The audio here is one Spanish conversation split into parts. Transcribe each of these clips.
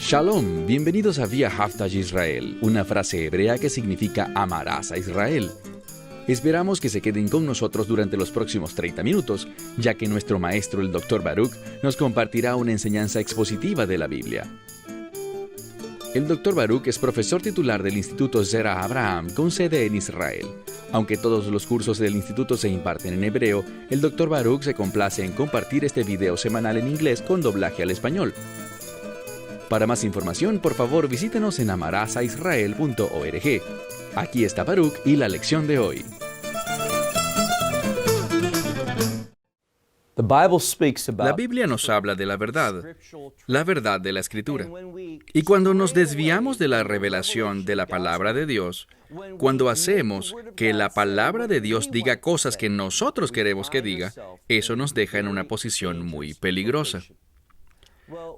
Shalom, bienvenidos a Vía Haftaj Israel, una frase hebrea que significa amarás a Israel. Esperamos que se queden con nosotros durante los próximos 30 minutos, ya que nuestro maestro, el Dr. Baruch, nos compartirá una enseñanza expositiva de la Biblia. El Dr. Baruch es profesor titular del Instituto Zera Abraham, con sede en Israel. Aunque todos los cursos del instituto se imparten en hebreo, el Dr. Baruch se complace en compartir este video semanal en inglés con doblaje al español. Para más información, por favor, visítenos en amarasaisrael.org. Aquí está Baruch y la lección de hoy. La Biblia nos habla de la verdad de la Escritura. Y cuando nos desviamos de la revelación de la palabra de Dios, cuando hacemos que la palabra de Dios diga cosas que nosotros queremos que diga, eso nos deja en una posición muy peligrosa.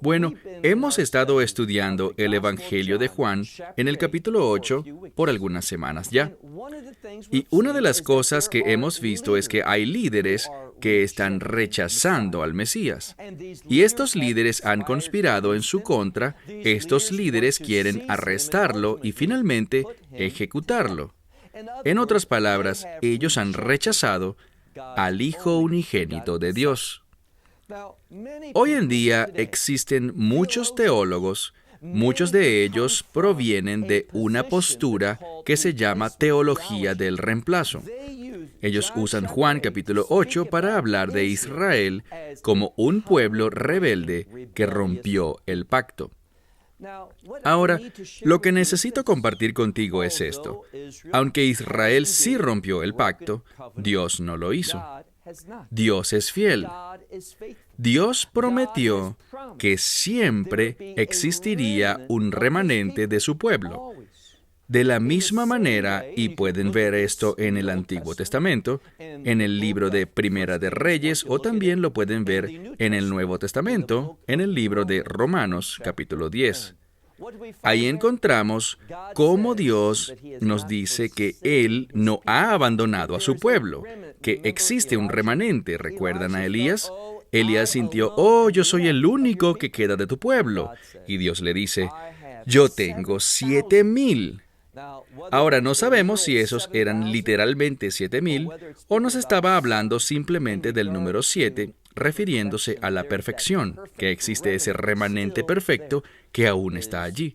Bueno, hemos estado estudiando el Evangelio de Juan en el capítulo 8 por algunas semanas ya. Y una de las cosas que hemos visto es que hay líderes que están rechazando al Mesías. Y estos líderes han conspirado en su contra, estos líderes quieren arrestarlo y finalmente ejecutarlo. En otras palabras, ellos han rechazado al Hijo unigénito de Dios. Hoy en día existen muchos teólogos, muchos de ellos provienen de una postura que se llama teología del reemplazo. Ellos usan Juan capítulo 8 para hablar de Israel como un pueblo rebelde que rompió el pacto. Ahora, lo que necesito compartir contigo es esto. Aunque Israel sí rompió el pacto, Dios no lo hizo. Dios es fiel. Dios prometió que siempre existiría un remanente de su pueblo. De la misma manera, y pueden ver esto en el Antiguo Testamento, en el libro de Primera de Reyes, o también lo pueden ver en el Nuevo Testamento, en el libro de Romanos, capítulo 10. Ahí encontramos cómo Dios nos dice que Él no ha abandonado a su pueblo, que existe un remanente. ¿Recuerdan a Elías? Elías sintió, yo soy el único que queda de tu pueblo. Y Dios le dice, yo tengo 7,000. Ahora, no sabemos si esos eran literalmente 7,000 o nos estaba hablando simplemente del número 7, refiriéndose a la perfección, que existe ese remanente perfecto que aún está allí.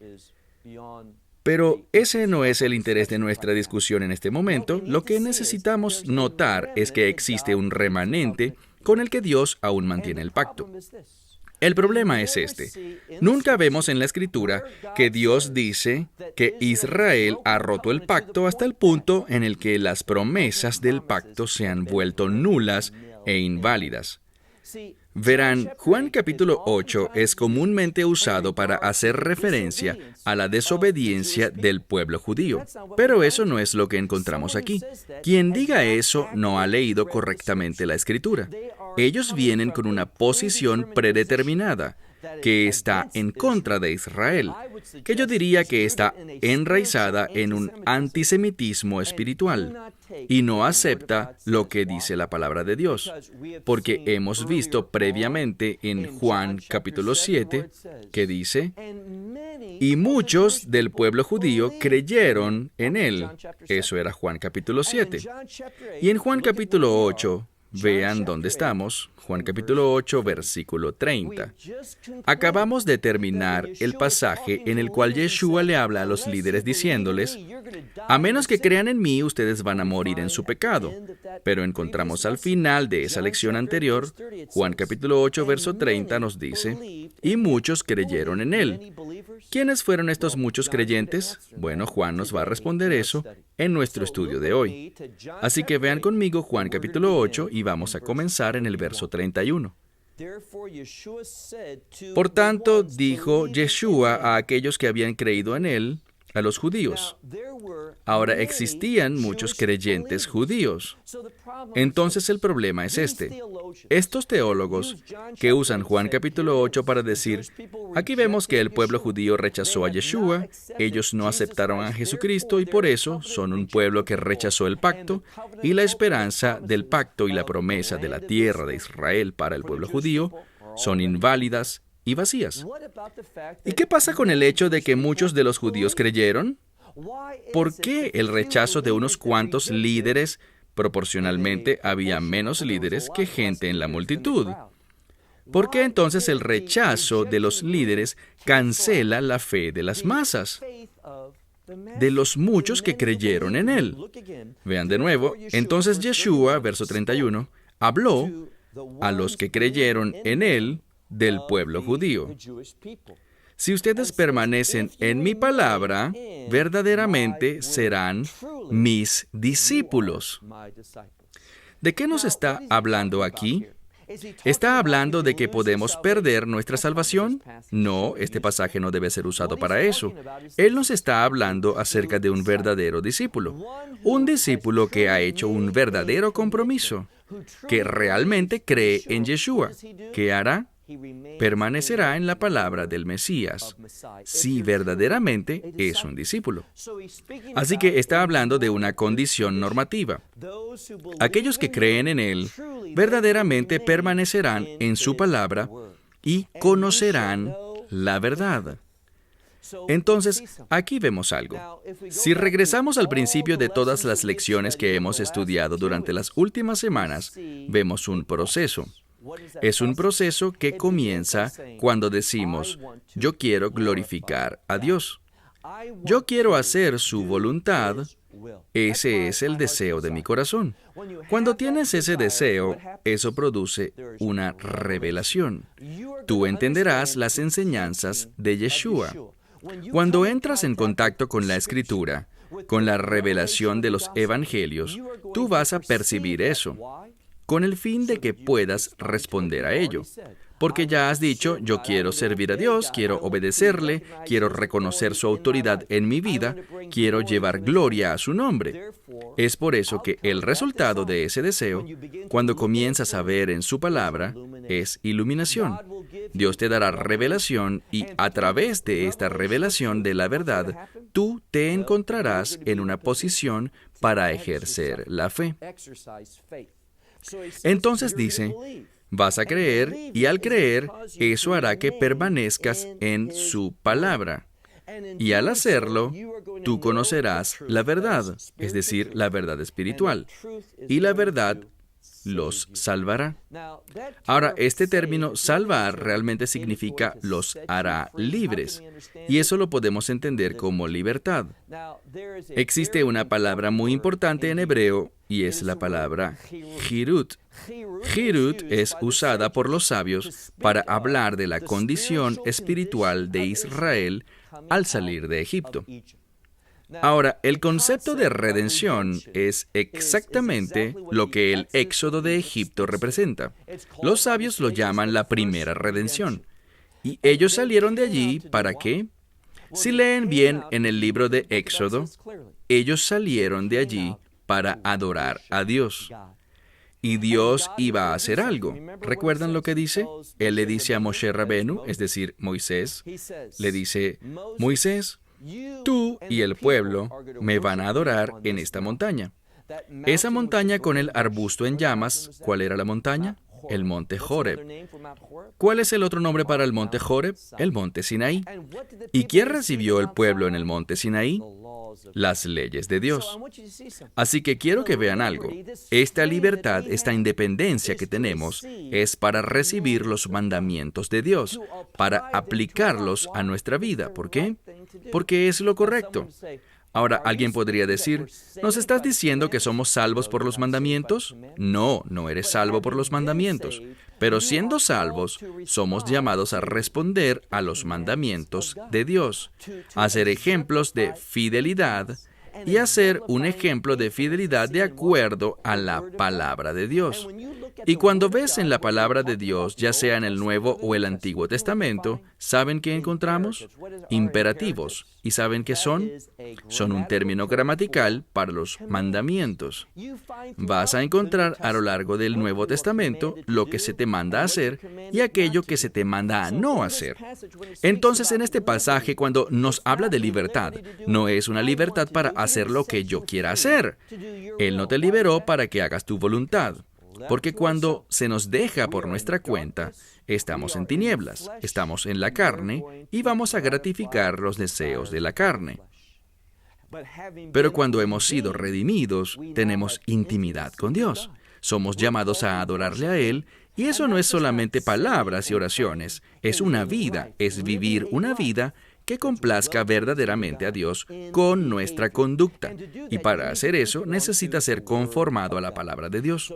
Pero ese no es el interés de nuestra discusión en este momento. Lo que necesitamos notar es que existe un remanente con el que Dios aún mantiene el pacto. El problema es este. Nunca vemos en la Escritura que Dios dice que Israel ha roto el pacto hasta el punto en el que las promesas del pacto se han vuelto nulas e inválidas. Verán, Juan capítulo 8 es comúnmente usado para hacer referencia a la desobediencia del pueblo judío. Pero eso no es lo que encontramos aquí. Quien diga eso no ha leído correctamente la Escritura. Ellos vienen con una posición predeterminada, que está en contra de Israel, que yo diría que está enraizada en un antisemitismo espiritual y no acepta lo que dice la palabra de Dios, porque hemos visto previamente en Juan capítulo 7 que dice, y muchos del pueblo judío creyeron en él. Eso era Juan capítulo 7. Y en Juan capítulo 8, vean dónde estamos, Juan capítulo 8, versículo 30. Acabamos de terminar el pasaje en el cual Yeshua le habla a los líderes diciéndoles, a menos que crean en mí, ustedes van a morir en su pecado. Pero encontramos al final de esa lección anterior, Juan capítulo 8, verso 30 nos dice, y muchos creyeron en él. ¿Quiénes fueron estos muchos creyentes? Bueno, Juan nos va a responder eso en nuestro estudio de hoy. Así que vean conmigo Juan capítulo 8 y vamos a comenzar en el verso 31. Por tanto, dijo Yeshua a aquellos que habían creído en él, a los judíos. Ahora existían muchos creyentes judíos. Entonces el problema es este. Estos teólogos que usan Juan capítulo 8 para decir, aquí vemos que el pueblo judío rechazó a Yeshua, ellos no aceptaron a Jesucristo y por eso son un pueblo que rechazó el pacto y la esperanza del pacto y la promesa de la tierra de Israel para el pueblo judío son inválidas y vacías. ¿Y qué pasa con el hecho de que muchos de los judíos creyeron? ¿Por qué el rechazo de unos cuantos líderes? Proporcionalmente había menos líderes que gente en la multitud. ¿Por qué entonces el rechazo de los líderes cancela la fe de las masas, de los muchos que creyeron en él? Vean de nuevo, entonces Yeshua, verso 31, habló a los que creyeron en él del pueblo judío. Si ustedes permanecen en mi palabra, verdaderamente serán mis discípulos. ¿De qué nos está hablando aquí? ¿Está hablando de que podemos perder nuestra salvación? No, este pasaje no debe ser usado para eso. Él nos está hablando acerca de un verdadero discípulo. Un discípulo que ha hecho un verdadero compromiso, que realmente cree en Yeshua. ¿Qué hará? Permanecerá en la palabra del Mesías, si verdaderamente es un discípulo. Así que está hablando de una condición normativa. Aquellos que creen en él verdaderamente permanecerán en su palabra y conocerán la verdad. Entonces, aquí vemos algo. Si regresamos al principio de todas las lecciones que hemos estudiado durante las últimas semanas, vemos un proceso. Es un proceso que comienza cuando decimos, yo quiero glorificar a Dios. Yo quiero hacer su voluntad. Ese es el deseo de mi corazón. Cuando tienes ese deseo, eso produce una revelación. Tú entenderás las enseñanzas de Yeshua. Cuando entras en contacto con la Escritura, con la revelación de los Evangelios, tú vas a percibir eso, con el fin de que puedas responder a ello. Porque ya has dicho, yo quiero servir a Dios, quiero obedecerle, quiero reconocer su autoridad en mi vida, quiero llevar gloria a su nombre. Es por eso que el resultado de ese deseo, cuando comienzas a ver en su palabra, es iluminación. Dios te dará revelación y a través de esta revelación de la verdad, tú te encontrarás en una posición para ejercer la fe. Entonces dice, vas a creer y al creer, eso hará que permanezcas en su palabra. Y al hacerlo, tú conocerás la verdad, es decir, la verdad espiritual. Y la verdad los salvará. Ahora, este término salvar realmente significa los hará libres. Y eso lo podemos entender como libertad. Existe una palabra muy importante en hebreo y es la palabra jirut. Jirut es usada por los sabios para hablar de la condición espiritual de Israel al salir de Egipto. Ahora, el concepto de redención es exactamente lo que el éxodo de Egipto representa. Los sabios lo llaman la primera redención. ¿Y ellos salieron de allí para qué? Si leen bien en el libro de Éxodo, ellos salieron de allí para adorar a Dios. Y Dios iba a hacer algo. ¿Recuerdan lo que dice? Él le dice a Moshe Rabenu, es decir, Moisés, le dice, Moisés, tú y el pueblo me van a adorar en esta montaña. Esa montaña con el arbusto en llamas, ¿cuál era la montaña? El monte Horeb. ¿Cuál es el otro nombre para el monte Horeb? El monte Sinaí. ¿Y quién recibió el pueblo en el monte Sinaí? Las leyes de Dios. Así que quiero que vean algo. Esta libertad, esta independencia que tenemos, es para recibir los mandamientos de Dios, para aplicarlos a nuestra vida. ¿Por qué? Porque es lo correcto. Ahora, alguien podría decir, ¿nos estás diciendo que somos salvos por los mandamientos? No, no eres salvo por los mandamientos. Pero siendo salvos, somos llamados a responder a los mandamientos de Dios, a ser ejemplos de fidelidad y a ser un ejemplo de fidelidad de acuerdo a la palabra de Dios. Y cuando ves en la palabra de Dios, ya sea en el Nuevo o el Antiguo Testamento, ¿saben qué encontramos? Imperativos. ¿Y saben qué son? Son un término gramatical para los mandamientos. Vas a encontrar a lo largo del Nuevo Testamento lo que se te manda a hacer y aquello que se te manda a no hacer. Entonces, en este pasaje, cuando nos habla de libertad, no es una libertad para hacer lo que yo quiera hacer. Él no te liberó para que hagas tu voluntad. Porque cuando se nos deja por nuestra cuenta, estamos en tinieblas, estamos en la carne y vamos a gratificar los deseos de la carne. Pero cuando hemos sido redimidos, tenemos intimidad con Dios. Somos llamados a adorarle a Él, y eso no es solamente palabras y oraciones, es una vida, es vivir una vida que complazca verdaderamente a Dios con nuestra conducta. Y para hacer eso, necesita ser conformado a la palabra de Dios.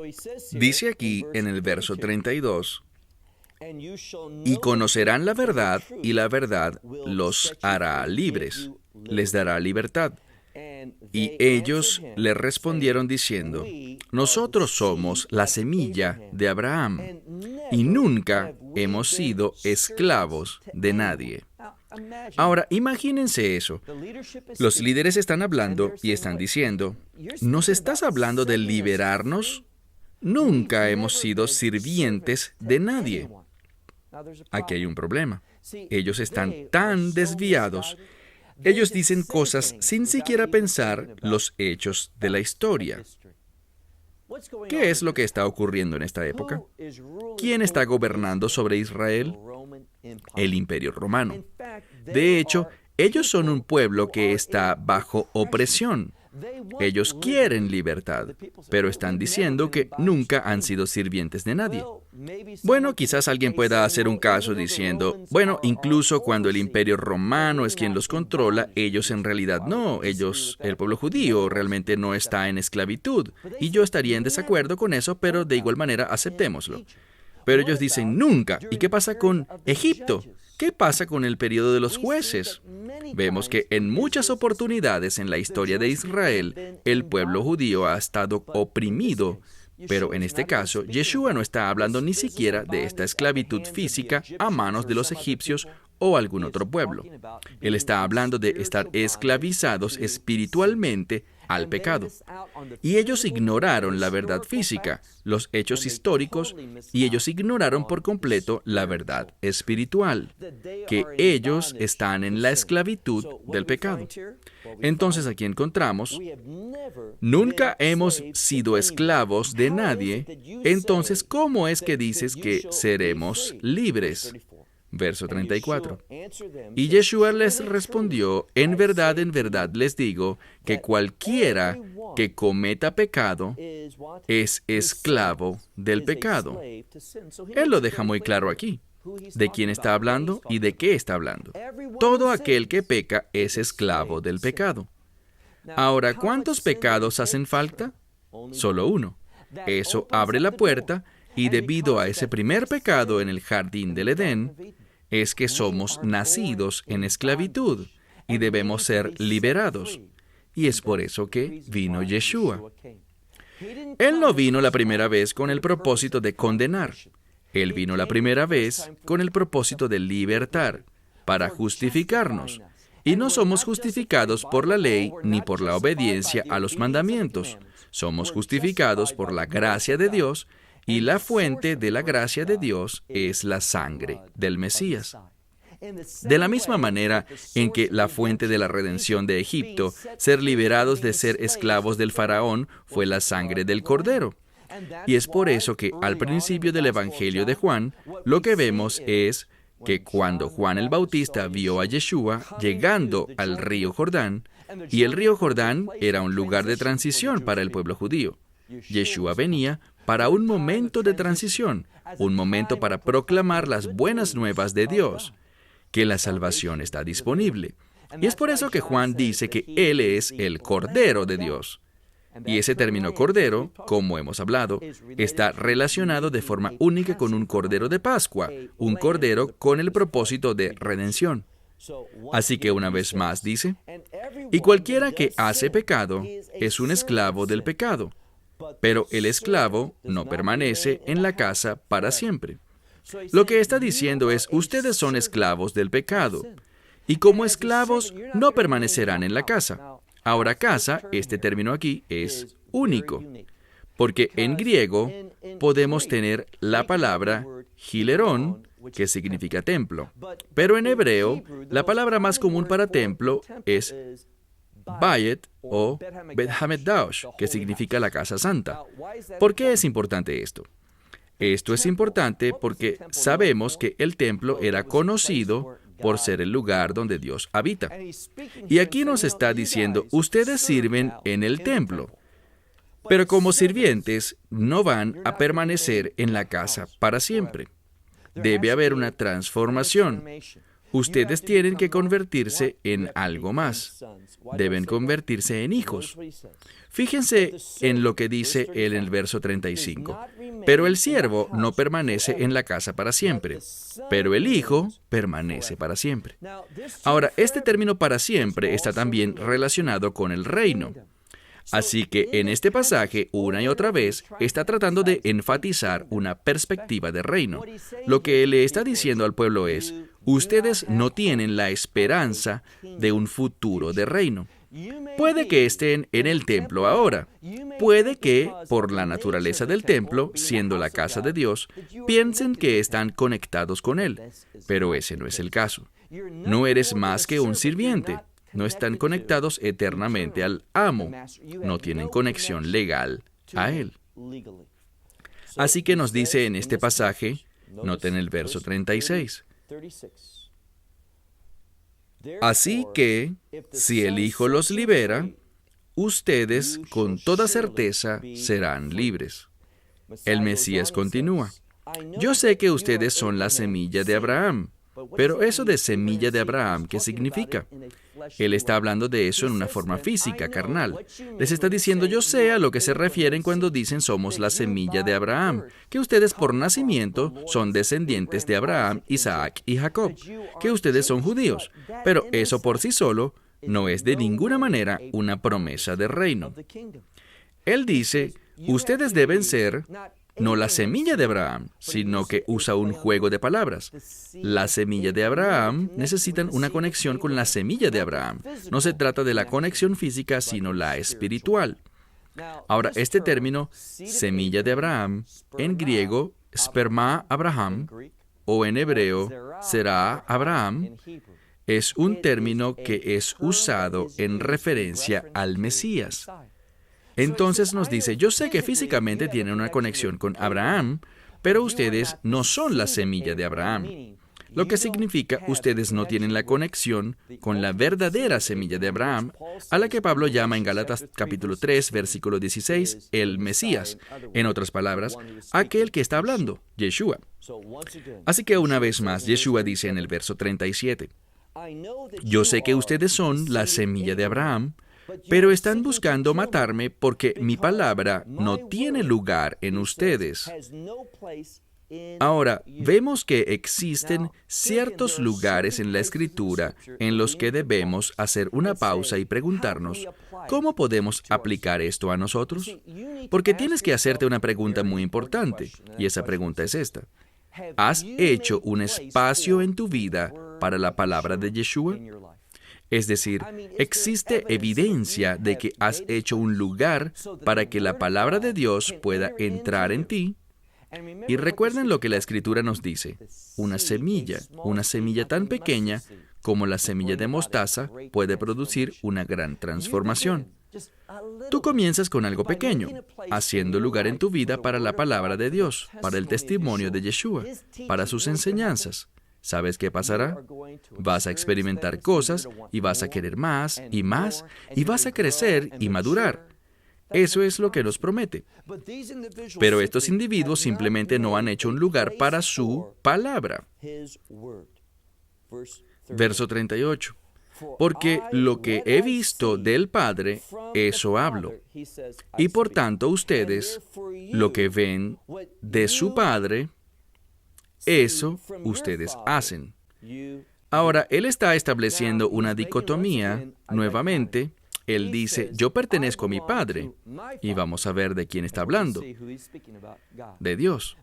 Dice aquí en el verso 32, y conocerán la verdad, y la verdad los hará libres, les dará libertad. Y ellos le respondieron diciendo, nosotros somos la semilla de Abraham, y nunca hemos sido esclavos de nadie. Ahora, imagínense eso. Los líderes están hablando y están diciendo, ¿nos estás hablando de liberarnos? Nunca hemos sido sirvientes de nadie. Aquí hay un problema. Ellos están tan desviados. Ellos dicen cosas sin siquiera pensar los hechos de la historia. ¿Qué es lo que está ocurriendo en esta época? ¿Quién está gobernando sobre Israel? El Imperio Romano. De hecho, ellos son un pueblo que está bajo opresión. Ellos quieren libertad, pero están diciendo que nunca han sido sirvientes de nadie. Bueno, quizás alguien pueda hacer un caso diciendo, bueno, incluso cuando el Imperio Romano es quien los controla, ellos en realidad no. El pueblo judío, realmente no está en esclavitud. Y yo estaría en desacuerdo con eso, pero de igual manera aceptémoslo. Pero ellos dicen nunca. ¿Y qué pasa con Egipto? ¿Qué pasa con el periodo de los jueces? Vemos que en muchas oportunidades en la historia de Israel, el pueblo judío ha estado oprimido. Pero en este caso, Yeshua no está hablando ni siquiera de esta esclavitud física a manos de los egipcios o algún otro pueblo. Él está hablando de estar esclavizados espiritualmente al pecado. Y ellos ignoraron la verdad física, los hechos históricos, y ellos ignoraron por completo la verdad espiritual, que ellos están en la esclavitud del pecado. Entonces aquí encontramos, nunca hemos sido esclavos de nadie, entonces ¿cómo es que dices que seremos libres? Verso 34. Y Yeshua les respondió, en verdad les digo, que cualquiera que cometa pecado es esclavo del pecado. Él lo deja muy claro aquí. ¿De quién está hablando y de qué está hablando? Todo aquel que peca es esclavo del pecado. Ahora, ¿cuántos pecados hacen falta? Solo uno. Eso abre la puerta. Y debido a ese primer pecado en el jardín del Edén, es que somos nacidos en esclavitud y debemos ser liberados. Y es por eso que vino Yeshua. Él no vino la primera vez con el propósito de condenar. Él vino la primera vez con el propósito de libertar, para justificarnos. Y no somos justificados por la ley ni por la obediencia a los mandamientos. Somos justificados por la gracia de Dios. Y la fuente de la gracia de Dios es la sangre del Mesías. De la misma manera en que la fuente de la redención de Egipto, ser liberados de ser esclavos del faraón, fue la sangre del Cordero. Y es por eso que al principio del Evangelio de Juan, lo que vemos es que cuando Juan el Bautista vio a Yeshua llegando al río Jordán, y el río Jordán era un lugar de transición para el pueblo judío, Yeshua venía para un momento de transición, un momento para proclamar las buenas nuevas de Dios, que la salvación está disponible. Y es por eso que Juan dice que Él es el Cordero de Dios. Y ese término Cordero, como hemos hablado, está relacionado de forma única con un Cordero de Pascua, un Cordero con el propósito de redención. Así que una vez más dice, y cualquiera que hace pecado es un esclavo del pecado. Pero el esclavo no permanece en la casa para siempre. Lo que está diciendo es, ustedes son esclavos del pecado, y como esclavos no permanecerán en la casa. Ahora, casa, este término aquí, es único, porque en griego podemos tener la palabra hilerón, que significa templo, pero en hebreo, la palabra más común para templo es Bayet o Bet Hamikdash, que significa la casa santa. ¿Por qué es importante esto? Esto es importante porque sabemos que el templo era conocido por ser el lugar donde Dios habita. Y aquí nos está diciendo, ustedes sirven en el templo, pero como sirvientes no van a permanecer en la casa para siempre. Debe haber una transformación. Ustedes tienen que convertirse en algo más. Deben convertirse en hijos. Fíjense en lo que dice él en el verso 35. Pero el siervo no permanece en la casa para siempre, pero el hijo permanece para siempre. Ahora, este término para siempre está también relacionado con el reino. Así que en este pasaje, una y otra vez, está tratando de enfatizar una perspectiva de reino. Lo que le está diciendo al pueblo es, ustedes no tienen la esperanza de un futuro de reino. Puede que estén en el templo ahora. Puede que, por la naturaleza del templo, siendo la casa de Dios, piensen que están conectados con Él. Pero ese no es el caso. No eres más que un sirviente. No están conectados eternamente al amo. No tienen conexión legal a Él. Así que nos dice en este pasaje, noten el verso 36. Así que, si el Hijo los libera, ustedes con toda certeza serán libres. El Mesías continúa. Yo sé que ustedes son la semilla de Abraham, pero eso de semilla de Abraham, ¿qué significa? Él está hablando de eso en una forma física, carnal. Les está diciendo, yo sé a lo que se refieren cuando dicen somos la semilla de Abraham, que ustedes por nacimiento son descendientes de Abraham, Isaac y Jacob, que ustedes son judíos, pero eso por sí solo no es de ninguna manera una promesa de reino. Él dice, ustedes deben ser no la semilla de Abraham, sino que usa un juego de palabras. La semilla de Abraham necesitan una conexión con la semilla de Abraham. No se trata de la conexión física, sino la espiritual. Ahora, este término, semilla de Abraham, en griego, sperma Abraham, o en hebreo, será Abraham, es un término que es usado en referencia al Mesías. Entonces nos dice, yo sé que físicamente tienen una conexión con Abraham, pero ustedes no son la semilla de Abraham. Lo que significa, ustedes no tienen la conexión con la verdadera semilla de Abraham, a la que Pablo llama en Gálatas capítulo 3, versículo 16, el Mesías. En otras palabras, aquel que está hablando, Yeshua. Así que una vez más, Yeshua dice en el verso 37, yo sé que ustedes son la semilla de Abraham, pero están buscando matarme porque mi palabra no tiene lugar en ustedes. Ahora, vemos que existen ciertos lugares en la Escritura en los que debemos hacer una pausa y preguntarnos, ¿cómo podemos aplicar esto a nosotros? Porque tienes que hacerte una pregunta muy importante, y esa pregunta es esta. ¿Has hecho un espacio en tu vida para la palabra de Yeshua? Es decir, existe evidencia de que has hecho un lugar para que la palabra de Dios pueda entrar en ti. Y recuerden lo que la Escritura nos dice. Una semilla tan pequeña como la semilla de mostaza puede producir una gran transformación. Tú comienzas con algo pequeño, haciendo lugar en tu vida para la palabra de Dios, para el testimonio de Yeshua, para sus enseñanzas. ¿Sabes qué pasará? Vas a experimentar cosas y vas a querer más y más y vas a crecer y madurar. Eso es lo que nos promete. Pero estos individuos simplemente no han hecho un lugar para su palabra. Verso 38. Porque lo que he visto del Padre, eso hablo. Y por tanto ustedes, lo que ven de su Padre, eso ustedes hacen. Ahora, él está estableciendo una dicotomía nuevamente. Él dice, yo pertenezco a mi Padre. Y vamos a ver de quién está hablando. De Dios.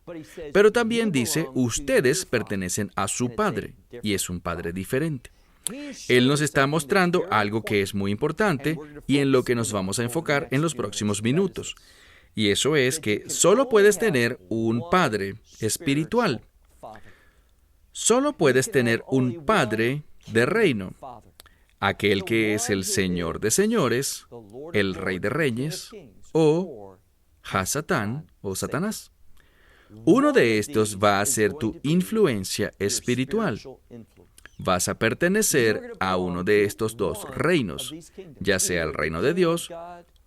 Pero también dice, ustedes pertenecen a su Padre. Y es un Padre diferente. Él nos está mostrando algo que es muy importante y en lo que nos vamos a enfocar en los próximos minutos. Y eso es que solo puedes tener un Padre espiritual. Solo puedes tener un Padre de reino. aquel que es el Señor de señores, el Rey de reyes, o Hasatán o Satanás. Uno de estos va a ser tu influencia espiritual. Vas a pertenecer a uno de estos dos reinos, ya sea el reino de Dios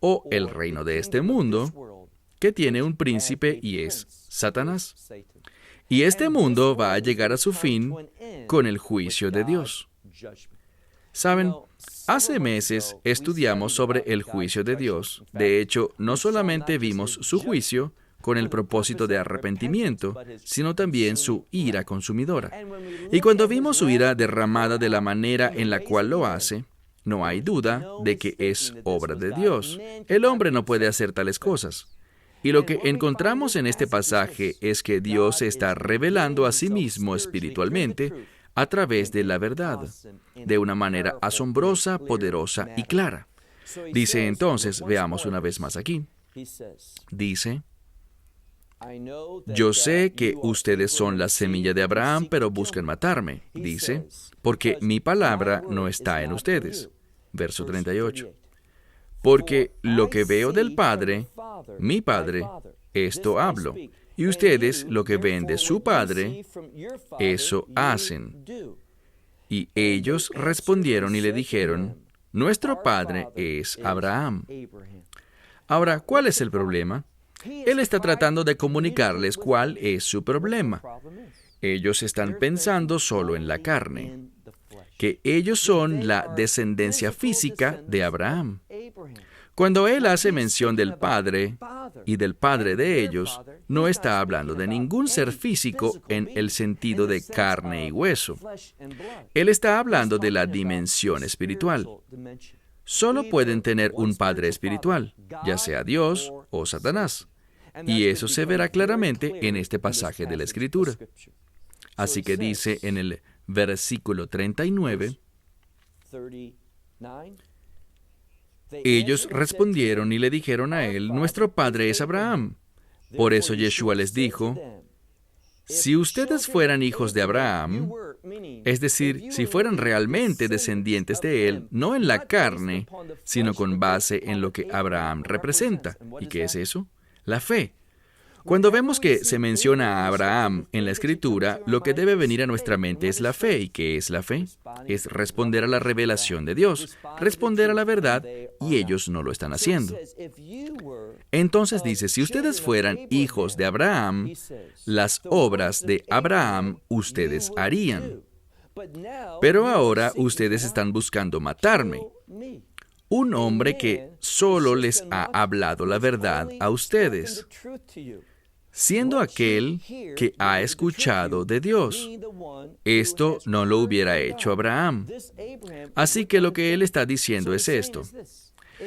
o el reino de este mundo, que tiene un príncipe y es Satanás. Y este mundo va a llegar a su fin con el juicio de Dios. Saben, hace meses estudiamos sobre el juicio de Dios. De hecho, no solamente vimos su juicio con el propósito de arrepentimiento, sino también su ira consumidora. Y cuando vimos su ira derramada de la manera en la cual lo hace, no hay duda de que es obra de Dios. El hombre no puede hacer tales cosas. Y lo que encontramos en este pasaje es que Dios se está revelando a sí mismo espiritualmente a través de la verdad, de una manera asombrosa, poderosa y clara. Dice entonces, veamos una vez más aquí, dice, yo sé que ustedes son la semilla de Abraham, pero buscan matarme, dice, porque mi palabra no está en ustedes. Verso 38. Porque lo que veo del Padre, mi Padre, esto hablo. Y ustedes lo que ven de su Padre, eso hacen. Y ellos respondieron y le dijeron, nuestro Padre es Abraham. Ahora, ¿cuál es el problema? Él está tratando de comunicarles cuál es su problema. Ellos están pensando solo en la carne, que ellos son la descendencia física de Abraham. Cuando él hace mención del Padre y del Padre de ellos, no está hablando de ningún ser físico en el sentido de carne y hueso. Él está hablando de la dimensión espiritual. Solo pueden tener un Padre espiritual, ya sea Dios o Satanás. Y eso se verá claramente en este pasaje de la Escritura. Así que dice en el versículo 39, ellos respondieron y le dijeron a él, nuestro padre es Abraham. Por eso Yeshua les dijo, si ustedes fueran hijos de Abraham, es decir, si fueran realmente descendientes de él, no en la carne, sino con base en lo que Abraham representa. ¿Y qué es eso? La fe. Cuando vemos que se menciona a Abraham en la Escritura, lo que debe venir a nuestra mente es la fe. ¿Y qué es la fe? Es responder a la revelación de Dios, responder a la verdad, y ellos no lo están haciendo. Entonces dice, si ustedes fueran hijos de Abraham, las obras de Abraham ustedes harían. Pero ahora ustedes están buscando matarme. Un hombre que solo les ha hablado la verdad a ustedes, siendo aquel que ha escuchado de Dios. Esto no lo hubiera hecho Abraham. Así que lo que él está diciendo es esto.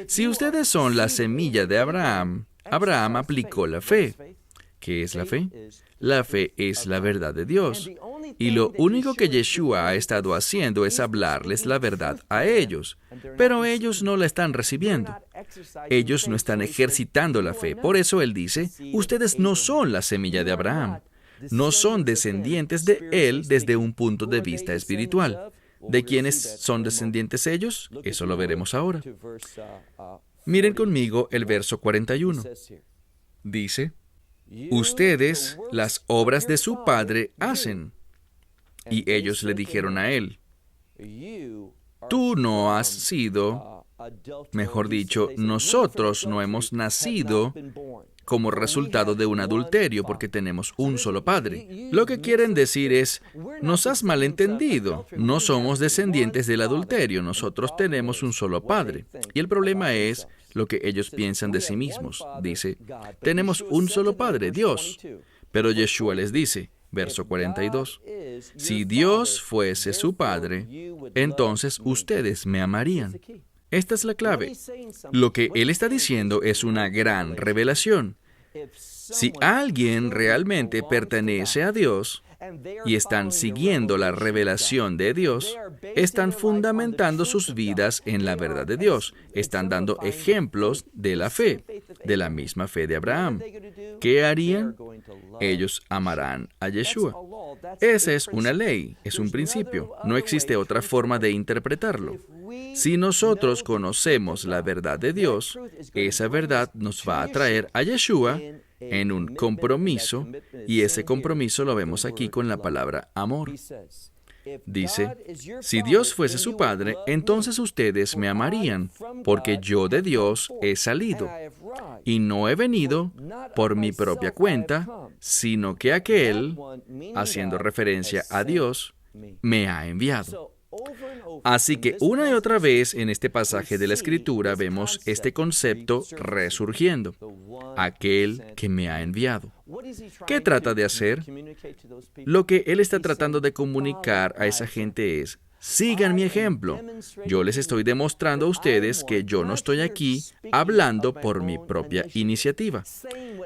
Si ustedes son la semilla de Abraham, Abraham aplicó la fe. ¿Qué es la fe? La fe es la verdad de Dios. Y lo único que Yeshua ha estado haciendo es hablarles la verdad a ellos. Pero ellos no la están recibiendo. Ellos no están ejercitando la fe. Por eso él dice, ustedes no son la semilla de Abraham. No son descendientes de él desde un punto de vista espiritual. ¿De quiénes son descendientes ellos? Eso lo veremos ahora. Miren conmigo el verso 41. Dice, ustedes las obras de su padre hacen. Y ellos le dijeron a él, tú no has sido, mejor dicho, nosotros no hemos nacido como resultado de un adulterio porque tenemos un solo padre. Lo que quieren decir es, nos has malentendido, no somos descendientes del adulterio, nosotros tenemos un solo padre. Y el problema es lo que ellos piensan de sí mismos. Dice, tenemos un solo padre, Dios. Pero Yeshua les dice, verso 42, si Dios fuese su Padre, entonces ustedes me amarían. Esta es la clave. Lo que él está diciendo es una gran revelación. Si alguien realmente pertenece a Dios y están siguiendo la revelación de Dios, están fundamentando sus vidas en la verdad de Dios. Están dando ejemplos de la fe, de la misma fe de Abraham. ¿Qué harían? Ellos amarán a Yeshua. Esa es una ley, es un principio. No existe otra forma de interpretarlo. Si nosotros conocemos la verdad de Dios, esa verdad nos va a traer a Yeshua en un compromiso, y ese compromiso lo vemos aquí con la palabra amor. Dice, si Dios fuese su Padre, entonces ustedes me amarían, porque yo de Dios he salido, y no he venido por mi propia cuenta, sino que aquel, haciendo referencia a Dios, me ha enviado. Así que una y otra vez en este pasaje de la Escritura vemos este concepto resurgiendo, aquel que me ha enviado. ¿Qué trata de hacer? Lo que Él está tratando de comunicar a esa gente es, sigan mi ejemplo. Yo les estoy demostrando a ustedes que yo no estoy aquí hablando por mi propia iniciativa,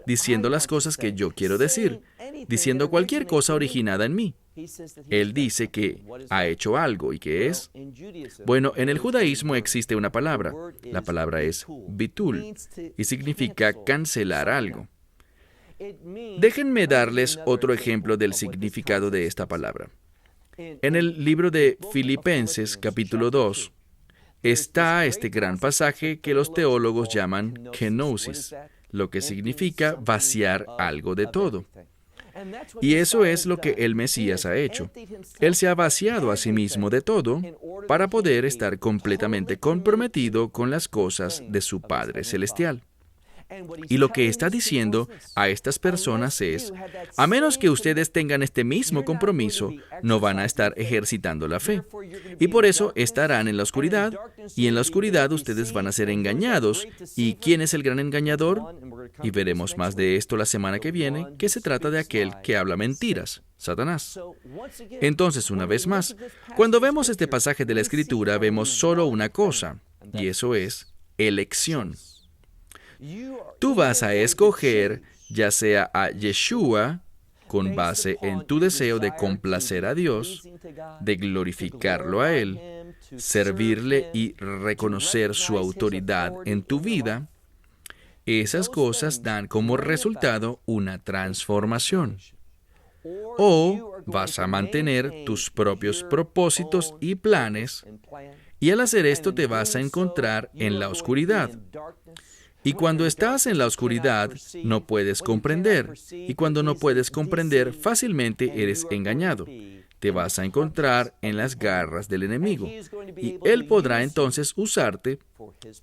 diciendo las cosas que yo quiero decir, diciendo cualquier cosa originada en mí. Él dice que ha hecho algo, ¿y qué es? Bueno, en el judaísmo existe una palabra. La palabra es bitul, y significa cancelar algo. Déjenme darles otro ejemplo del significado de esta palabra. En el libro de Filipenses, capítulo 2, está este gran pasaje que los teólogos llaman kenosis, lo que significa vaciar algo de todo. Y eso es lo que el Mesías ha hecho. Él se ha vaciado a sí mismo de todo para poder estar completamente comprometido con las cosas de su Padre Celestial. Y lo que está diciendo a estas personas es, a menos que ustedes tengan este mismo compromiso, no van a estar ejercitando la fe. Y por eso estarán en la oscuridad, y en la oscuridad ustedes van a ser engañados. ¿Y quién es el gran engañador? Y veremos más de esto la semana que viene, que se trata de aquel que habla mentiras, Satanás. Entonces, una vez más, cuando vemos este pasaje de la Escritura, vemos solo una cosa, y eso es elección. Tú vas a escoger ya sea a Yeshua, con base en tu deseo de complacer a Dios, de glorificarlo a Él, servirle y reconocer su autoridad en tu vida. Esas cosas dan como resultado una transformación. O vas a mantener tus propios propósitos y planes, y al hacer esto te vas a encontrar en la oscuridad. Y cuando estás en la oscuridad, no puedes comprender. Y cuando no puedes comprender, fácilmente eres engañado. Te vas a encontrar en las garras del enemigo. Y él podrá entonces usarte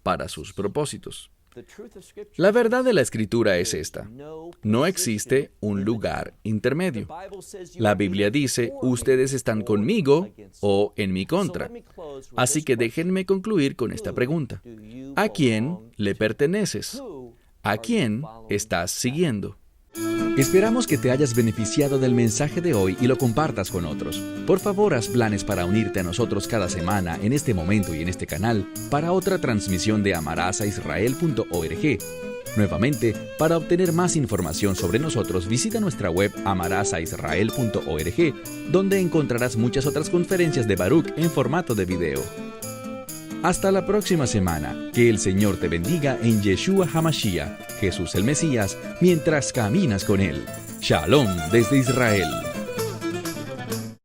para sus propósitos. La verdad de la Escritura es esta. No existe un lugar intermedio. La Biblia dice, ustedes están conmigo o en mi contra. Así que déjenme concluir con esta pregunta. ¿A quién le perteneces? ¿A quién estás siguiendo? Esperamos que te hayas beneficiado del mensaje de hoy y lo compartas con otros. Por favor, haz planes para unirte a nosotros cada semana en este momento y en este canal para otra transmisión de amarazaisrael.org. Nuevamente, para obtener más información sobre nosotros, visita nuestra web amarazaisrael.org, donde encontrarás muchas otras conferencias de Baruch en formato de video. Hasta la próxima semana. Que el Señor te bendiga en Yeshua HaMashiach, Jesús el Mesías, mientras caminas con Él. Shalom desde Israel.